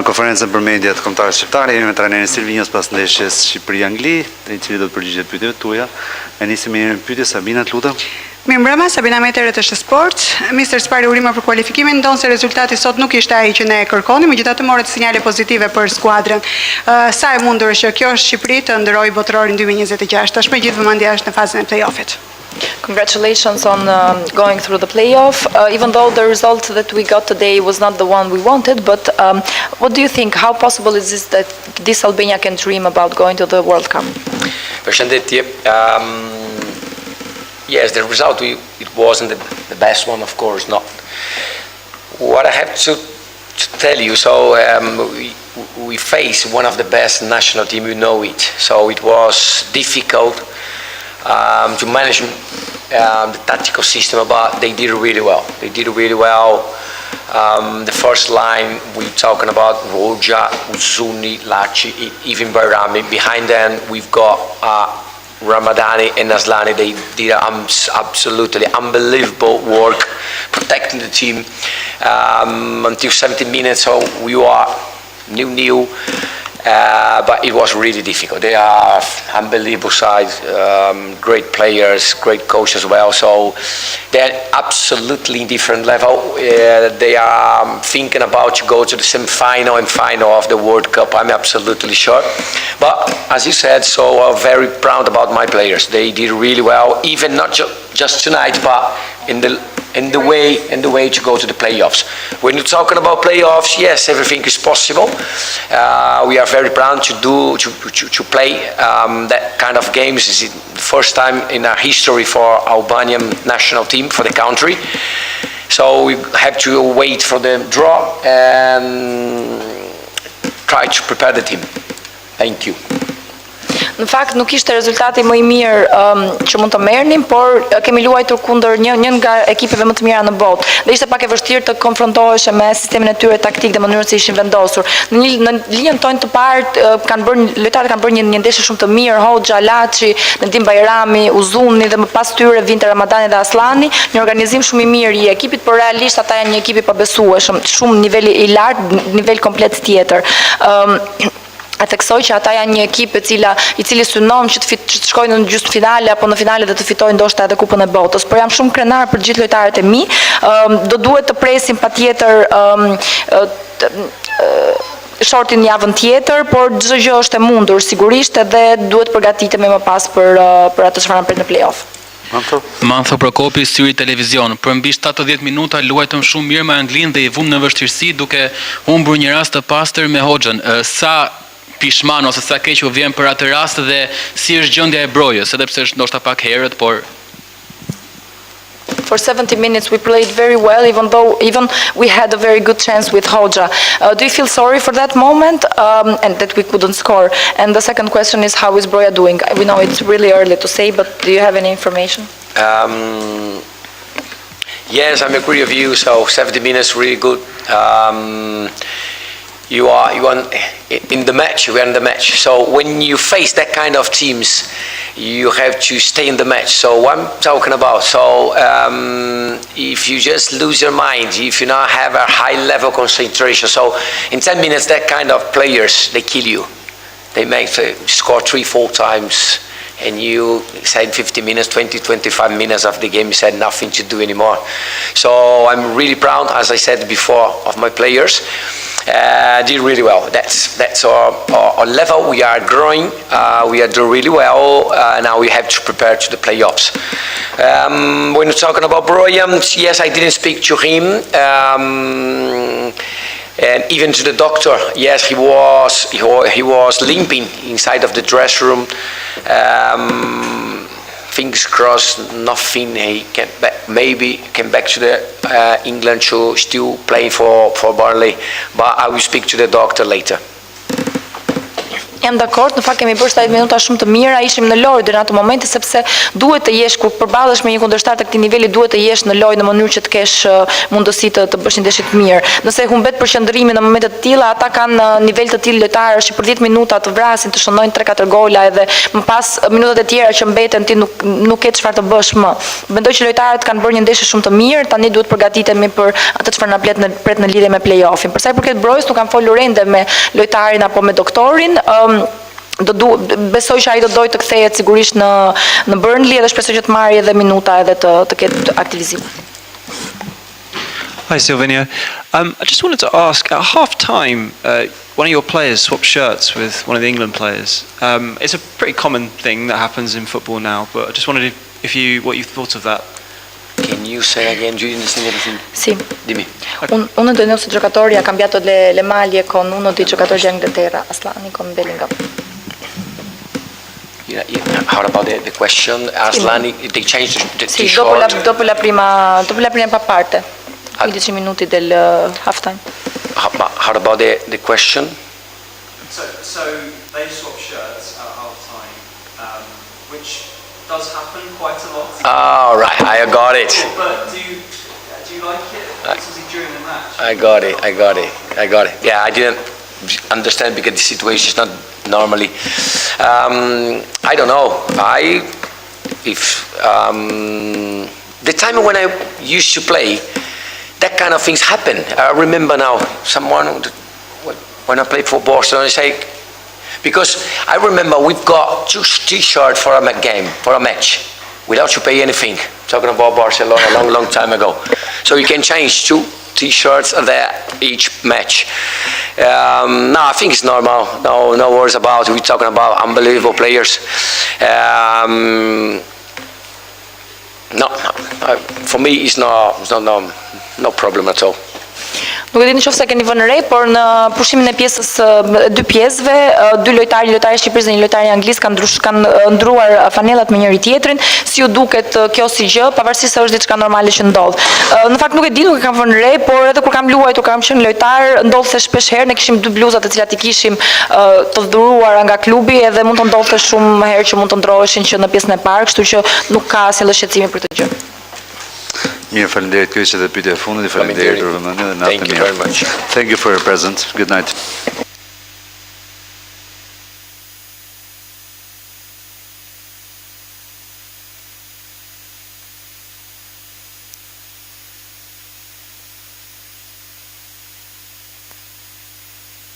Në konferencën për mediat kombëtare shqiptare jemi me trajnerin Sylvinho pas ndeshjes Shqipëria-Angli, i cili do të përgjigjet pyetjeve tuaja. E nisim me një pyetje, Sabina, të lutem. Mirëmbrëma, Sabina Meteret është Sport. Mister Spari urime për kualifikimin, ndonë se rezultati sot nuk ishte ai që ne kërkonim, megjithatë morët sinjale pozitive për skuadrën. Sa e mundur është që kjo Shqipëri të ndërojë Botërorin 2026, tashmë gjithë vëmendja është në fazën e play-offit. Congratulations on going through the playoff. Even though the result that we got today was not the one we wanted, but what do you think? How possible is this that this Albania can dream about going to the World Cup? Përshëndetje. Yes, the result it wasn't the best one, of course not. What I have to tell you, so we face one of the best national team, you know it. So it was difficult to manage the tactical system, but they did really well. They did really well. The first line we're talking about Roja, Uzuni, Laci, even Bayrami. Behind them we've got Ramadani and Aslani. They did absolutely unbelievable work protecting the team until 70 minutes. So we are new. But it was really difficult. They are unbelievable side, great players, great coach as well. So they're absolutely different level. They are thinking about to go to the semi-final and final of the World Cup. I'm absolutely sure. But as you said, so I'm very proud about my players. They did really well, even not just tonight, but in the way to go to the playoffs. When you're talking about playoffs, yes, everything is possible. We are very proud to play that kind of games. It's the first time in our history for Albanian national team, for the country. So we have to wait for the draw and try to prepare the team. Thank you. Në fakt nuk ishte rezultati më i mirë që mund të merrnim, por kemi luajtur kundër një nga ekipeve më të mira në botë. Dhe ishte pak e vështirë të konfrontohesh me sistemin e tyre taktik dhe mënyrën se ishin vendosur. Në linjën tonë të parë lojtarët kanë bërë një ndeshje shumë të mirë, Hoxha, Laci, Nedim Bajrami, Uzuni dhe më pas tyre vinte Ramadani dhe Aslani, një organizim shumë i mirë i ekipit, por realisht ata janë një ekip i pabesueshëm, shumë niveli i lartë, nivel komplet tjetër. A theksoj që ata janë një ekip i cili synon që të shkojnë në gjysmëfinale apo në finale dhe të fitojnë ndoshta edhe kupën e botës. Por jam shumë krenar për gjithë lojtarët e mi. Do duhet të presim patjetër shortin javën tjetër, por çdo gjë është e mundur sigurisht edhe duhet përgatitemi më pas për atë çfarë na pret në play-off. Mantho Prokopi, Syri Televizion. Për mbi 70 minuta luajtëm shumë mirë me Anglinë dhe i vum në vështirësi duke humbur një rast të pastër me Hoxhën. Sa pishman ose sa keq u vjen për atë rast dhe si është gjendja e brojës, edhe pse është ndoshta pak herët, por For 70 minutes we played very well, even we had a very good chance with Hoxha. Do you feel sorry for that moment and that we couldn't score? And the second question is, how is Broja doing? We know it's really early to say, but do you have any information? Yes, I'm agree with you. So 70 minutes, really good. You are in the match. We are in the match. So when you face that kind of teams, you have to stay in the match. So what I'm talking about. So if you just lose your mind, if you not have a high level concentration, so in 10 minutes, that kind of players, they kill you. They score 3-4 times. And you said 50 minutes, 20-25 minutes of the game, you said nothing to do anymore. So I'm really proud, as I said before, of my players. Did really well. That's our level. We are growing. We are doing really well. Now we have to prepare to the playoffs. When you're talking about Broja, yes, I didn't speak to him. And even to the doctor, yes, he was limping inside of the dressing room. Fingers crossed, nothing. He maybe came back to the England to still playing for Burnley. But I will speak to the doctor later. Jam dakord, në fakt kemi bërë 70 minuta shumë të mira, ishim në lojë deri në atë moment sepse duhet të jesh kur përballesh me një kundërshtar të këtij niveli, duhet të jesh në lojë në mënyrë që të kesh mundësi të bësh një ndeshje të mirë. Nëse humbet përqendrimi në momente të tilla, ata kanë nivel të tillë lojtarësh që për 10 minuta të vrasin, të shënojnë 3-4 gola edhe më pas minutat e tjera që mbeten ti nuk ke çfarë të bësh më. Mendoj që lojtarët kanë bërë një ndeshje shumë të mirë, tani duhet përgatitemi për atë çfarë na pret në lidhje me play-offin. Për sa i përket brojës, nuk kam folur ende me lojtarin apo me doktorin. Besoj që ai do dojë të kthehet sigurisht në Burnley edhe shpresoj që të marrë edhe minuta edhe të ketë aktivizim. Hi Sylvinho. I just wanted to ask, at half-time, one of your players swapped shirts with one of the England players. It's a pretty common thing that happens in football now, but I just wondered what you thought of that. Can you say again, Sì. Dimmi. Uno dei nostri giocatori ha cambiato le maglie con uno dei giocatori di Inghilterra, Aslani con Bellingham. Yeah. How about the question? Aslani, they changed the Sì, t-shirt? dopo la prima parte, 15 minuti del halftime. How about the question? So they swap shirts at half-time, which does happen quite a lot. Oh, right, I got it. But do you like it, especially during the match? I got it. Yeah, I didn't understand because the situation is not normally. I don't know. The time when I used to play, that kind of things happen. I remember now when I played for Boston, I say, because I remember we've got 2 t-shirts for a game, for a match, without you pay anything. Talking about Barcelona a long time ago. So you can change 2 t-shirts there each match. No, I think it's normal. No worries about it. We're talking about unbelievable players. For me, it's no problem at all. Nuk e di nëse keni vënë re, por në pushimin e pjesës 2 pjesëve, 2 lojtarë e Shqipërisë dhe një lojtar i Anglisë kanë ndruar fanellat me njëri tjetrin. Si ju duket kjo si gjë, pavarësisht se është diçka normale që ndodh. Në fakt nuk e di, nuk e kam vënë re, por edhe kur kam luajtur, kam qenë lojtar, ndodhte shpesh herë, ne kishim 2 bluzat të cilat i kishim të dhuruara nga klubi edhe mund të ndodhte shumë herë që mund të ndroheshin që në pjesën e parë, kështu që nuk ka asnjë shqetësimi për këtë gjë. Mirë, faleminderit. Kjo ishte edhe pyetja e fundit. Faleminderit për vëmendjen dhe natën e mirë. Thank you very much. Thank you for your presence. Good night.